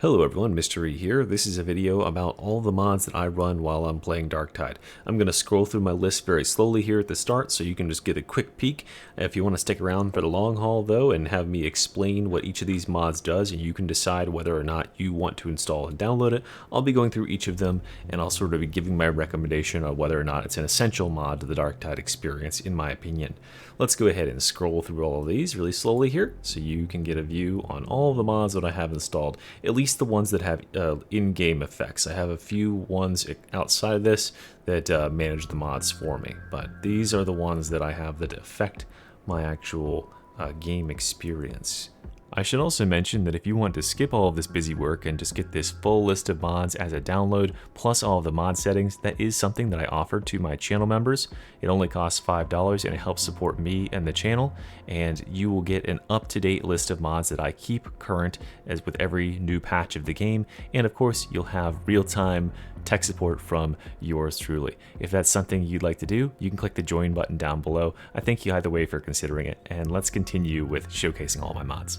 Hello everyone, Mystery here. This is a video about all the mods that I run while I'm playing Darktide. I'm going to scroll through my list very slowly here at the start so you can just get a quick peek. If you want to stick around for the long haul though and have me explain what each of these mods does and you can decide whether or not you want to install and download it, I'll be going through each of them and I'll sort of be giving my recommendation on whether or not it's an essential mod to the Darktide experience in my opinion. Let's go ahead and scroll through all of these really slowly here so you can get a view on all of the mods that I have installed, at least the ones that have in-game effects. I have a few ones outside of this that manage the mods for me, but these are the ones that I have that affect my actual game experience. I should also mention that if you want to skip all of this busy work and just get this full list of mods as a download, plus all of the mod settings, that is something that I offer to my channel members. It only costs $5 and it helps support me and the channel, and you will get an up-to-date list of mods that I keep current as with every new patch of the game, and of course you'll have real-time tech support from yours truly. If that's something you'd like to do, you can click the join button down below. I thank you either way for considering it, and let's continue with showcasing all my mods.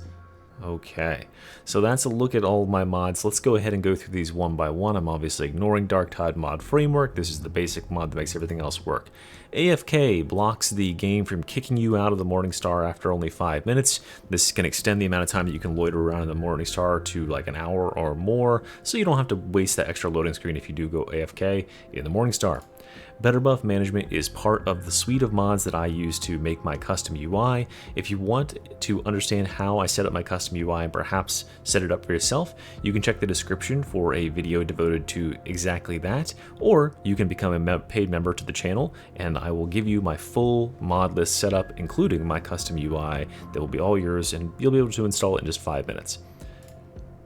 Okay, so that's a look at all of my mods. Let's go ahead and go through these one by one. I'm obviously ignoring Darktide mod framework. This is the basic mod that makes everything else work. AFK blocks the game from kicking you out of the Morningstar after only 5 minutes. This can extend the amount of time that you can loiter around in the Morningstar to like an hour or more, so you don't have to waste that extra loading screen if you do go AFK in the Morningstar. Better Buff Management is part of the suite of mods that I use to make my custom UI. If you want to understand how I set up my custom UI and perhaps set it up for yourself, you can check the description for a video devoted to exactly that, or you can become a paid member to the channel and I will give you my full mod list setup, including my custom UI that will be all yours, and you'll be able to install it in just 5 minutes.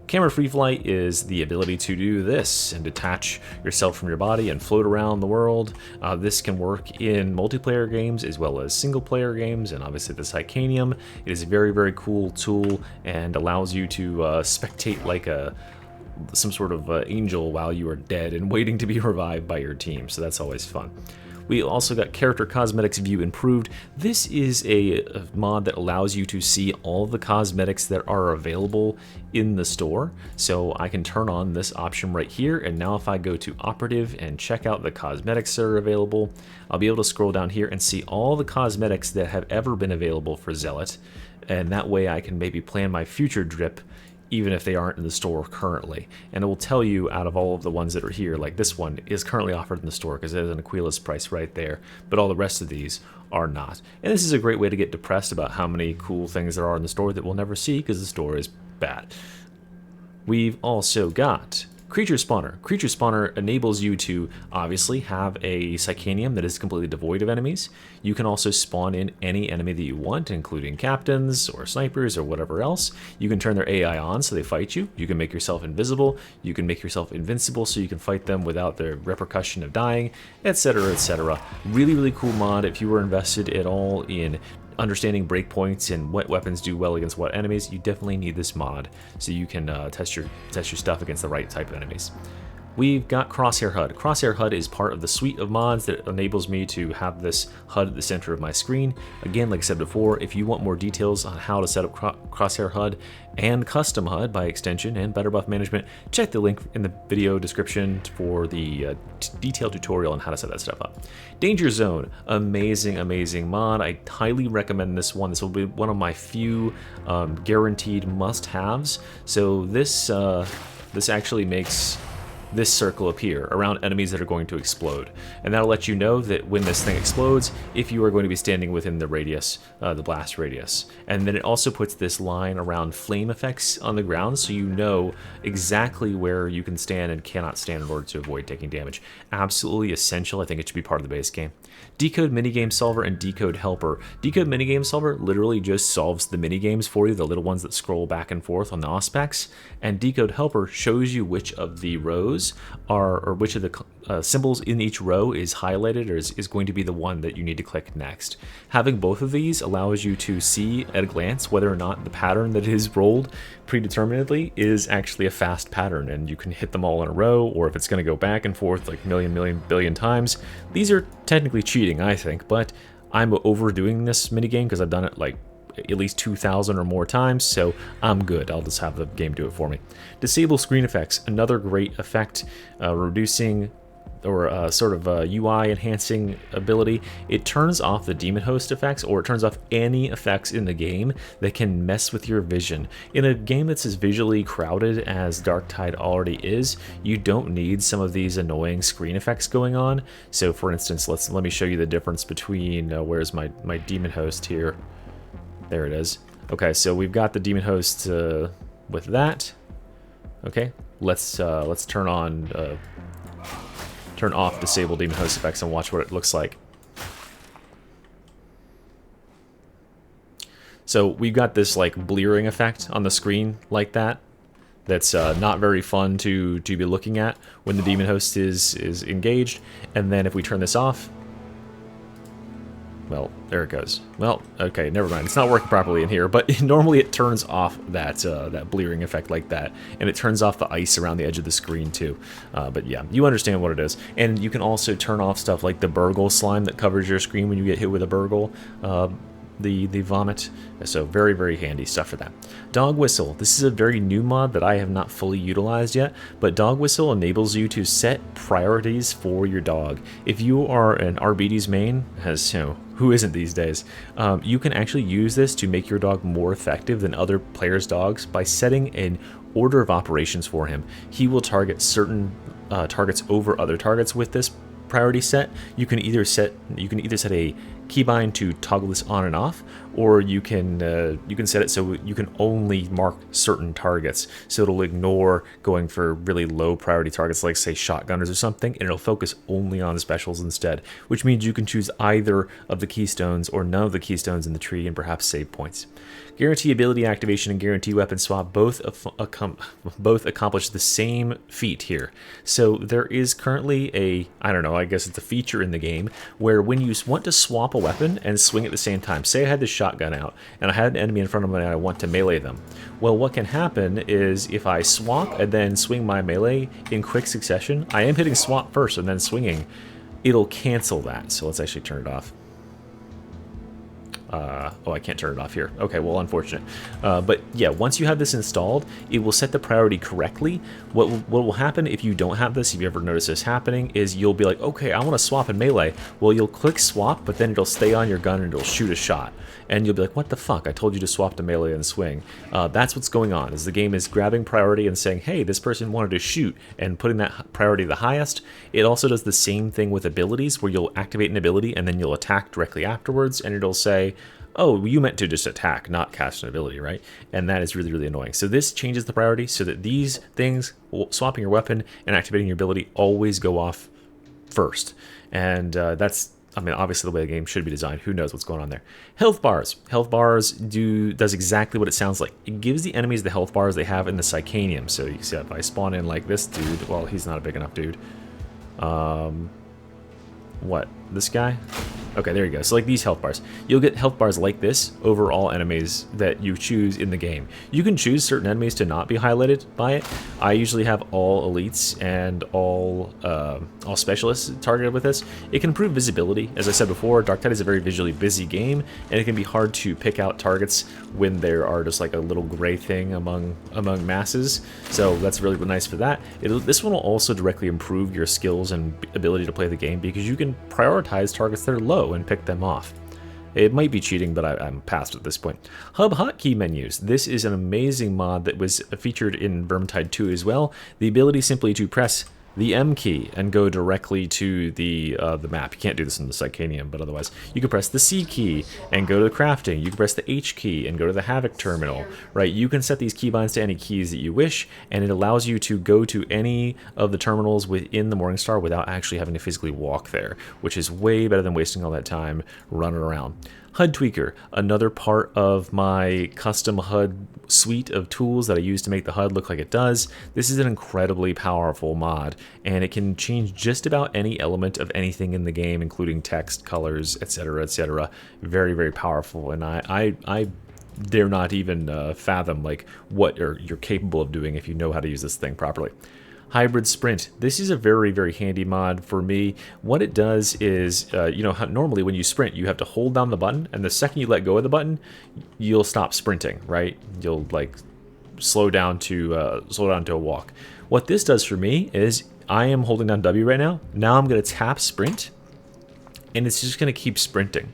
Camera Free Flight is the ability to do this and detach yourself from your body and float around the world. This can work in multiplayer games as well as single player games, and obviously the Psychanium. It is a very, very cool tool and allows you to spectate like some sort of angel while you are dead and waiting to be revived by your team, so that's always fun. We also got Character Cosmetics View Improved. This is a mod that allows you to see all the cosmetics that are available in the store. So I can turn on this option right here, and now if I go to Operative and check out the cosmetics that are available, I'll be able to scroll down here and see all the cosmetics that have ever been available for Zealot, and that way I can maybe plan my future drip even if they aren't in the store currently. And it will tell you out of all of the ones that are here, like this one is currently offered in the store because there's an Aquila's price right there, but all the rest of these are not. And this is a great way to get depressed about how many cool things there are in the store that we'll never see because the store is bad. We've also got Creature Spawner. Creature Spawner enables you to obviously have a Psychanium that is completely devoid of enemies. You can also spawn in any enemy that you want, including captains or snipers or whatever else. You can turn their AI on so they fight you. You can make yourself invisible. You can make yourself invincible so you can fight them without the repercussion of dying, etc., etc. Really, really cool mod. If you were invested at all in understanding breakpoints and what weapons do well against what enemies, you definitely need this mod so you can test your stuff against the right type of enemies. We've got Crosshair HUD. Crosshair HUD is part of the suite of mods that enables me to have this HUD at the center of my screen. Again, like I said before, if you want more details on how to set up Crosshair HUD and Custom HUD by extension and Better Buff Management, check the link in the video description for the detailed tutorial on how to set that stuff up. Danger Zone, amazing, amazing mod. I highly recommend this one. This will be one of my few guaranteed must-haves. So this actually makes this circle appear around enemies that are going to explode, and that'll let you know that when this thing explodes, if you are going to be standing within the radius, the blast radius. And then it also puts this line around flame effects on the ground so you know exactly where you can stand and cannot stand in order to avoid taking damage. Absolutely essential. I think it should be part of the base game. Decode Minigame Solver and Decode Helper. Decode Minigame Solver literally just solves the minigames for you, the little ones that scroll back and forth on the auspex, and Decode Helper shows you which of the rows are, or which of the symbols in each row is highlighted or is going to be the one that you need to click next. Having both of these allows you to see at a glance whether or not the pattern that is rolled predeterminedly is actually a fast pattern, and you can hit them all in a row, or if it's going to go back and forth like million billion times. These are technically cheating, I think, but I'm overdoing this minigame because I've done it like at least 2,000 or more times, so I'm good. I'll just have the game do it for me. Disable screen effects, another great effect, reducing or sort of UI enhancing ability. It turns off the demon host effects, or it turns off any effects in the game that can mess with your vision. In a game that's as visually crowded as Darktide already is, you don't need some of these annoying screen effects going on. So for instance, let me show you the difference between where's my demon host here. There it is. Okay, so we've got the demon host with that. Okay, let's turn off disable demon host effects and watch what it looks like. So we've got this like blearing effect on the screen like that. That's not very fun to be looking at when the demon host is engaged. And then if we turn this off, well, there it goes. Well, okay, never mind. It's not working properly in here, but normally it turns off that that blearing effect like that, and it turns off the ice around the edge of the screen too. But yeah, you understand what it is. And you can also turn off stuff like the burgle slime that covers your screen when you get hit with a burgle. The vomit. So very, very handy stuff for that. Dog Whistle. This is a very new mod that I have not fully utilized yet, but Dog Whistle enables you to set priorities for your dog. If you are an RBD's main, as you know, who isn't these days, you can actually use this to make your dog more effective than other players' dogs by setting an order of operations for him. He will target certain targets over other targets with this priority set. You can either set a keybind to toggle this on and off, or you can set it so you can only mark certain targets. So it'll ignore going for really low priority targets like say shotgunners or something, and it'll focus only on specials instead, which means you can choose either of the keystones or none of the keystones in the tree and perhaps save points. Guarantee ability activation and guarantee weapon swap both accomplish the same feat here. So there is currently I don't know, I guess it's a feature in the game where when you want to swap a weapon and swing at the same time, say I had the shotgun out and I had an enemy in front of me and I want to melee them. Well, what can happen is if I swap and then swing my melee in quick succession, I am hitting swap first and then swinging, it'll cancel that. So let's actually turn it off. Oh, I can't turn it off here. Okay, well, unfortunate. But yeah, once you have this installed, it will set the priority correctly. What will happen if you don't have this, if you ever notice this happening, is you'll be like, okay, I want to swap in melee. Well, you'll click swap, but then it'll stay on your gun and it'll shoot a shot. And you'll be like, what the fuck? I told you to swap to melee and swing. That's what's going on, is the game is grabbing priority and saying, hey, this person wanted to shoot, and putting that priority the highest. It also does the same thing with abilities, where you'll activate an ability and then you'll attack directly afterwards, and it'll say, oh, you meant to just attack, not cast an ability, right? And that is really, really annoying. So this changes the priority so that these things, swapping your weapon and activating your ability, always go off first. And that's, I mean, obviously the way the game should be designed. Who knows what's going on there? Health bars. Health bars does exactly what it sounds like. It gives the enemies the health bars they have in the Psychanium. So you can see if I spawn in like this dude, well, he's not a big enough dude. What? This guy? Okay, there you go. So like these health bars. You'll get health bars like this over all enemies that you choose in the game. You can choose certain enemies to not be highlighted by it. I usually have all elites and all specialists targeted with this. It can improve visibility. As I said before, Darktide is a very visually busy game, and it can be hard to pick out targets when there are just like a little gray thing among masses. So that's really nice for that. This one will also directly improve your skills and ability to play the game, because you can prioritize targets that are low and pick them off. It might be cheating, but I'm past at this point. Hub hotkey menus. This is an amazing mod that was featured in Vermintide 2 as well. The ability simply to press the M key and go directly to the map. You can't do this in the Psychanium, but otherwise you can press the C key and go to the crafting. You can press the H key and go to the Havoc terminal, right? You can set these keybinds to any keys that you wish, and it allows you to go to any of the terminals within the Morningstar without actually having to physically walk there, which is way better than wasting all that time running around. HUD Tweaker, another part of my custom HUD suite of tools that I use to make the HUD look like it does. This is an incredibly powerful mod, and it can change just about any element of anything in the game, including text, colors, etc., etc. Very, very powerful, and I dare not even fathom like what you're capable of doing if you know how to use this thing properly. Hybrid Sprint. This is a very, very handy mod for me. What it does is, you know, normally when you sprint, you have to hold down the button, and the second you let go of the button, you'll stop sprinting, right? You'll like slow down to a walk. What this does for me is I am holding down W right now. Now I'm going to tap sprint, and it's just going to keep sprinting.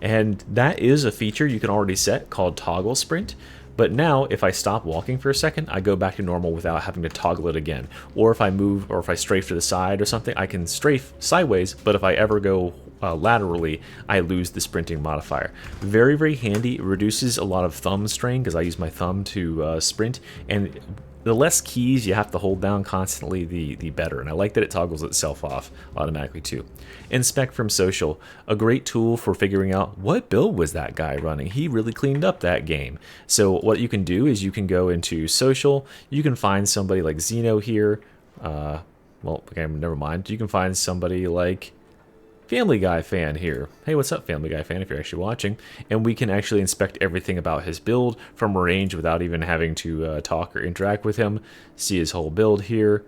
And that is a feature you can already set called toggle sprint. But now, if I stop walking for a second, I go back to normal without having to toggle it again. Or if I move, or if I strafe to the side or something, I can strafe sideways, but if I ever go laterally, I lose the sprinting modifier. Very, very handy. It reduces a lot of thumb strain, because I use my thumb to sprint, and the less keys you have to hold down constantly, the better. And I like that it toggles itself off automatically too. Inspect from social, a great tool for figuring out what build was that guy running. He really cleaned up that game. So what you can do is you can go into social, you can find somebody like Zeno here. Well, okay, never mind. You can find somebody like Family Guy fan here. Hey, what's up, Family Guy fan, if you're actually watching? And we can actually inspect everything about his build from a range without even having to talk or interact with him. See his whole build here.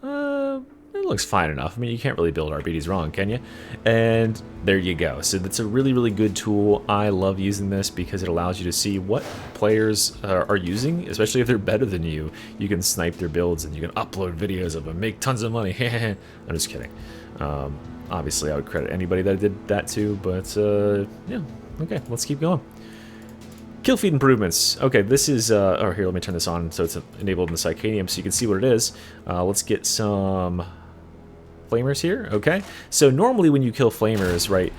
It looks fine enough. I mean, you can't really build RBDs wrong, can you? And there you go. So that's a really, really good tool. I love using this because it allows you to see what players are using, especially if they're better than you. You can snipe their builds and you can upload videos of them, make tons of money. I'm just kidding. Obviously, I would credit anybody that did that to, but yeah, okay, let's keep going. Kill feed improvements. Okay, this is, oh, here, let me turn this on so it's enabled in the Psychanium so you can see what it is. Let's get some flamers here, okay? So normally when you kill flamers, right,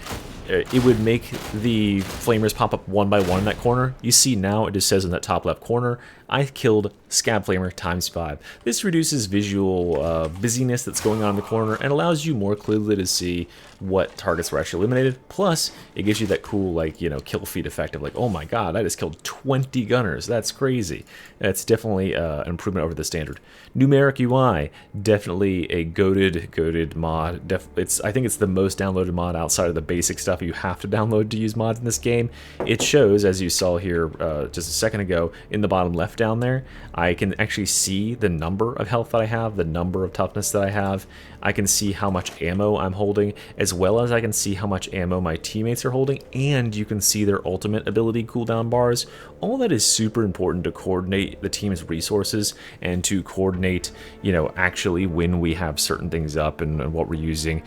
it would make the flamers pop up one by one in that corner. You see now it just says in that top left corner, I killed Scab Flamer ×5. This reduces visual busyness that's going on in the corner and allows you more clearly to see what targets were actually eliminated. Plus, it gives you that cool, like, you know, kill feed effect of like, oh my god, I just killed 20 gunners. That's crazy. That's definitely an improvement over the standard. Numeric UI, definitely a goated mod. I think it's the most downloaded mod outside of the basic stuff you have to download to use mods in this game. It shows, as you saw here just a second ago, in the bottom left down there, I can actually see the number of health that I have, the number of toughness that I have. I can see how much ammo I'm holding, as well as I can see how much ammo my teammates are holding, and you can see their ultimate ability cooldown bars. All that is super important to coordinate the team's resources and to coordinate, you know, actually when we have certain things up and what we're using.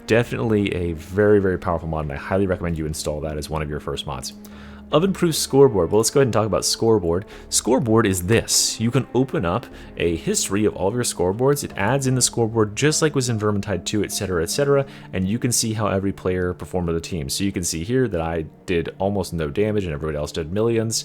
Definitely a very, very powerful mod, and I highly recommend you install that as one of your first mods. Oven-proof scoreboard. Well, let's go ahead and talk about Scoreboard. Scoreboard is this. You can open up a history of all of your scoreboards. It adds in the scoreboard just like was in Vermintide 2, etc., and you can see how every player performed on the team. So you can see here that I did almost no damage and everybody else did millions.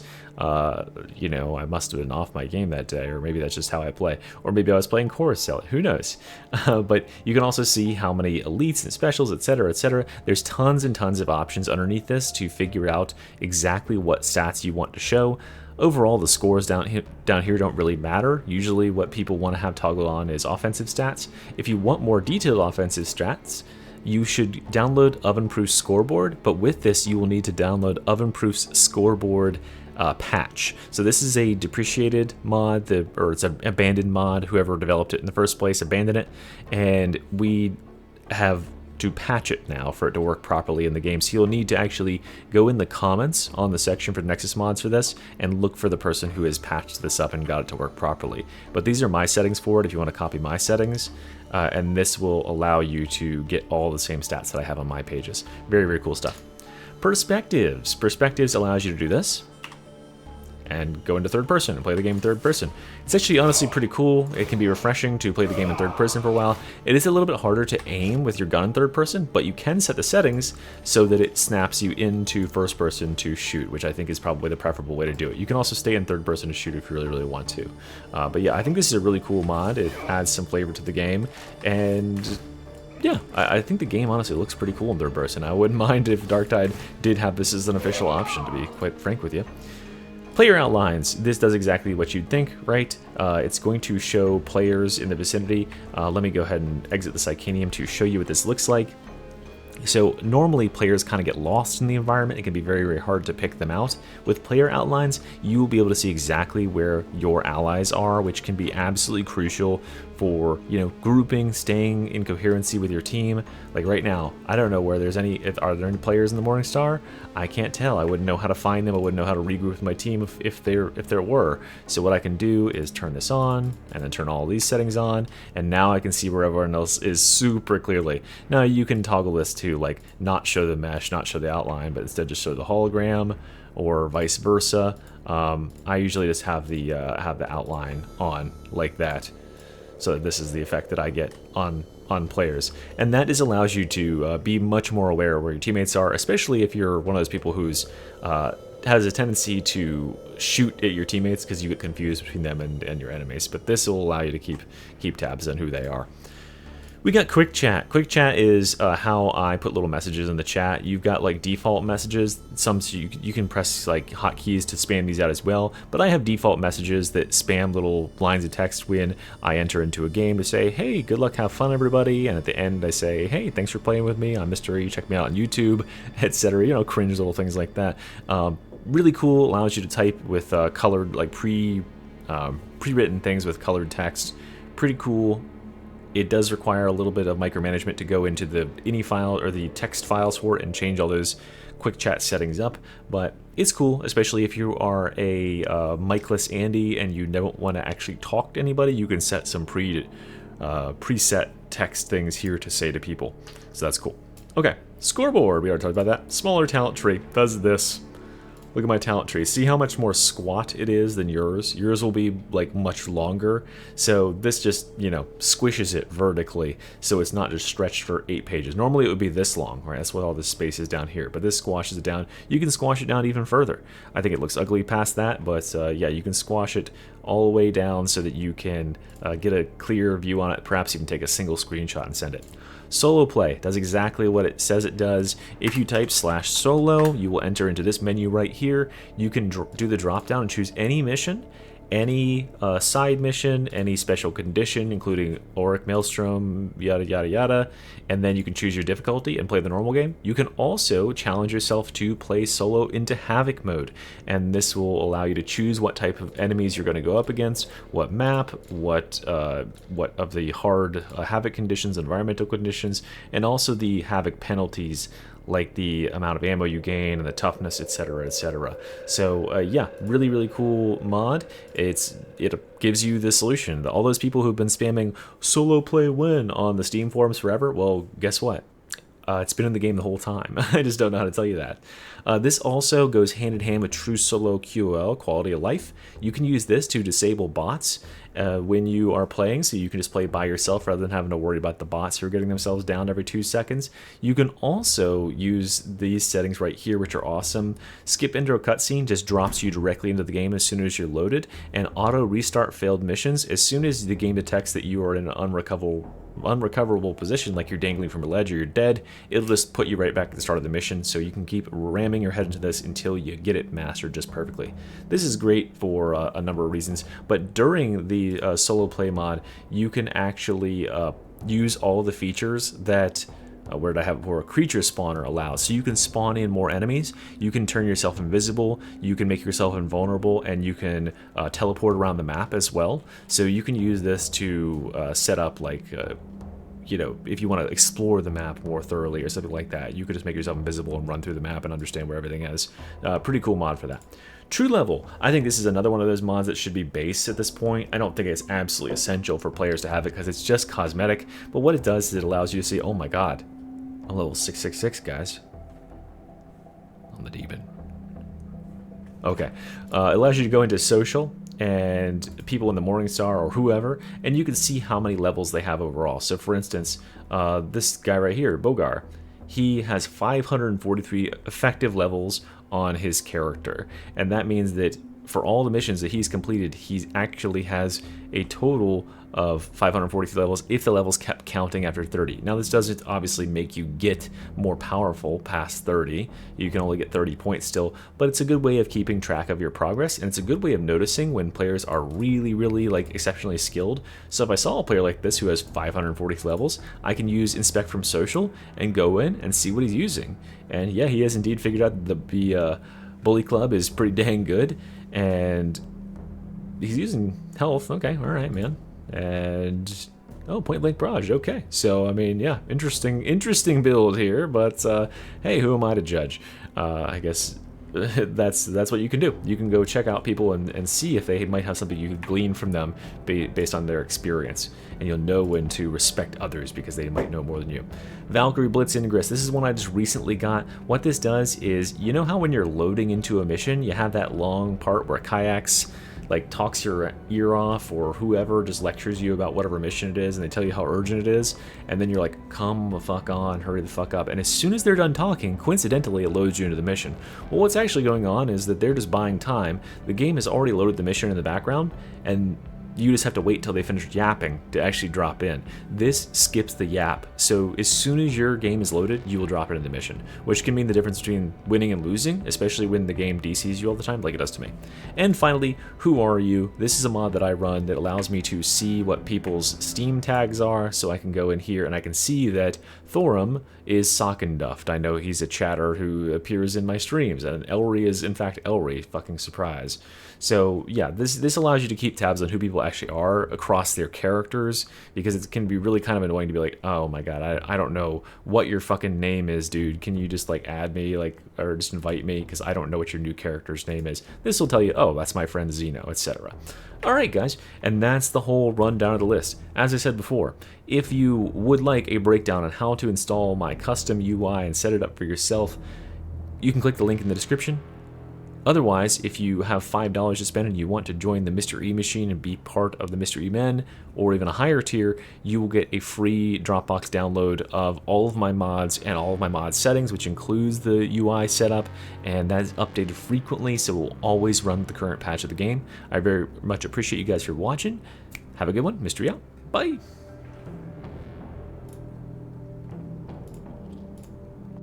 You know, I must have been off my game that day, or maybe that's just how I play. Or maybe I was playing Chorus Cell, who knows? But you can also see how many elites and specials, etc., There's tons and tons of options underneath this to figure out exactly what stats you want to show. Overall, the scores down here don't really matter. Usually what people want to have toggled on is offensive stats. If you want more detailed offensive stats, you should download Oven-Proof Scoreboard, but with this you will need to download Oven-Proof's Scoreboard patch. So this is a depreciated mod, or it's an abandoned mod. Whoever developed it in the first place abandoned it, and we have to patch it now for it to work properly in the game. So you'll need to actually go in the comments on the section for Nexus mods for this and look for the person who has patched this up and got it to work properly. But these are my settings for it if you want to copy my settings, and this will allow you to get all the same stats that I have on my pages. Very, very cool stuff. Perspectives. Perspectives allows you to do this and go into third person and play the game in third person. It's actually honestly pretty cool. It can be refreshing to play the game in third person for a while. It is a little bit harder to aim with your gun in third person, but you can set the settings so that it snaps you into first person to shoot, which I think is probably the preferable way to do it. You can also stay in third person to shoot if you really, really want to. But yeah, I think this is a really cool mod. It adds some flavor to the game, and yeah, I think the game honestly looks pretty cool in third person. I wouldn't mind if Darktide did have this as an official option, to be quite frank with you. Player outlines. This does exactly what you'd think, right? It's going to show players in the vicinity. Let me go ahead and exit the Psychanium to show you what this looks like. So normally players kind of get lost in the environment. It can be very, very hard to pick them out. With player outlines, you will be able to see exactly where your allies are, which can be absolutely crucial for, you know, grouping, staying in coherency with your team. Like right now, I don't know where there's any, are there any players in the Morningstar? I can't tell. I wouldn't know how to find them. I wouldn't know how to regroup with my team if there were. So what I can do is turn this on and then turn all these settings on, and now I can see where everyone else is super clearly. Now you can toggle this to like not show the mesh, not show the outline, but instead just show the hologram, or vice versa. I usually just have the outline on like that. So this is the effect that I get on players, and that just allows you to be much more aware of where your teammates are, especially if you're one of those people who's has a tendency to shoot at your teammates because you get confused between them and your enemies. But this will allow you to keep tabs on who they are. We got quick chat. Quick chat is how I put little messages in the chat. You've got like default messages. Some you can press like hotkeys to spam these out as well. But I have default messages that spam little lines of text when I enter into a game to say, hey, good luck, have fun, everybody. And at the end, I say, hey, thanks for playing with me. I'm Mr. E. Check me out on YouTube, etc. You know, cringe little things like that. Really cool. Allows you to type with colored, like pre-written things with colored text. Pretty cool. It does require a little bit of micromanagement to go into the ini file or the text files for it and change all those quick chat settings up, but it's cool, especially if you are a micless Andy and you don't want to actually talk to anybody. You can set some preset text things here to say to people, so that's cool. Okay, scoreboard, we already talked about that. Smaller talent tree does this. Look at my talent tree. See how much more squat it is than yours? Yours will be like much longer. So this just, you know, squishes it vertically. So it's not just stretched for 8 pages. Normally it would be this long, right? That's what all this space is down here. But this squashes it down. You can squash it down even further. I think it looks ugly past that, but yeah, you can squash it all the way down so that you can get a clear view on it. Perhaps even take a single screenshot and send it. Solo play does exactly what it says it does. If you type /solo, you will enter into this menu right here. You can do the drop down and choose any mission, any side mission, any special condition, including Auric Maelstrom, yada yada yada, and then you can choose your difficulty and play the normal game. You can also challenge yourself to play solo into Havoc mode, and this will allow you to choose what type of enemies you're going to go up against, what map, what of the hard Havoc conditions, environmental conditions, and also the Havoc penalties, like the amount of ammo you gain and the toughness, etc., etc. So yeah, really, really cool mod. It gives you the solution. All those people who've been spamming solo play win on the Steam forums forever, well, guess what? It's been in the game the whole time. I just don't know how to tell you that. This also goes hand in hand with True Solo QOL, quality of life. You can use this to disable bots when you are playing, so you can just play by yourself rather than having to worry about the bots who are getting themselves down every 2 seconds. You can also use these settings right here, which are awesome. Skip intro cutscene just drops you directly into the game as soon as you're loaded, and auto restart failed missions. As soon as the game detects that you are in an unrecoverable position, like you're dangling from a ledge or you're dead, it'll just put you right back at the start of the mission, so you can keep ramming your head into this until you get it mastered just perfectly. This is great for a number of reasons, but during the solo play mod, you can actually use all the features that where a creature spawner allows. So you can spawn in more enemies, you can turn yourself invisible, you can make yourself invulnerable, and you can teleport around the map as well. So you can use this to set up like you know, if you want to explore the map more thoroughly or something like that, you could just make yourself invisible and run through the map and understand where everything is. Pretty cool mod for that. True Level. I think this is another one of those mods that should be base at this point. I don't think it's absolutely essential for players to have it because it's just cosmetic, but what it does is it allows you to see, oh my god, I'm level 666, guys. On the demon. Okay. It allows you to go into social and people in the Morningstar or whoever, and you can see how many levels they have overall. So for instance, this guy right here, Bogar, he has 543 effective levels on his character, and that means that for all the missions that he's completed, he actually has a total of 543 levels if the levels kept counting after 30. Now this doesn't obviously make you get more powerful past 30. You can only get 30 points still, but it's a good way of keeping track of your progress, and it's a good way of noticing when players are really like exceptionally skilled. So if I saw a player like this who has 540 levels, I can use Inspect from Social and go in and see what he's using. And yeah, he has indeed figured out that the Bully Club is pretty dang good, and he's using health. Okay, all right, man. And oh, point blank barrage. Okay, so I mean, yeah, interesting build here. But hey, who am I to judge? I guess that's what you can do. You can go check out people and see if they might have something you could glean from them based on their experience, and you'll know when to respect others because they might know more than you. Valkyrie Blitz Ingress. This is one I just recently got. What this does is, you know how when you're loading into a mission, you have that long part where kayaks like talks your ear off, or whoever just lectures you about whatever mission it is, and they tell you how urgent it is, and then you're like, come the fuck on, hurry the fuck up. And as soon as they're done talking, coincidentally it loads you into the mission. Well, what's actually going on is that they're just buying time. The game has already loaded the mission in the background, and you just have to wait till they finish yapping to actually drop in. This skips the yap, so as soon as your game is loaded, you will drop it in the mission, which can mean the difference between winning and losing, especially when the game DCs you all the time, like it does to me. And finally, Who Are You? This is a mod that I run that allows me to see what people's Steam tags are, so I can go in here and I can see that Thorum is Sockenduffed. I know he's a chatter who appears in my streams, and Elry is in fact Elry. Fucking surprise. So yeah, this allows you to keep tabs on who people actually are across their characters, because it can be really kind of annoying to be like, oh my god, I don't know what your fucking name is, dude. Can you just like add me, like, or just invite me, because I don't know what your new character's name is. This will tell you, oh, that's my friend Zeno, etc. Alright guys, and that's the whole rundown of the list. As I said before, if you would like a breakdown on how to install my custom UI and set it up for yourself, you can click the link in the description. Otherwise, if you have $5 to spend and you want to join the Mr. E machine and be part of the Mr. E Men, or even a higher tier, you will get a free Dropbox download of all of my mods and all of my mod settings, which includes the UI setup, and that is updated frequently, so it will always run the current patch of the game. I very much appreciate you guys for watching. Have a good one. Mr. E out. Bye.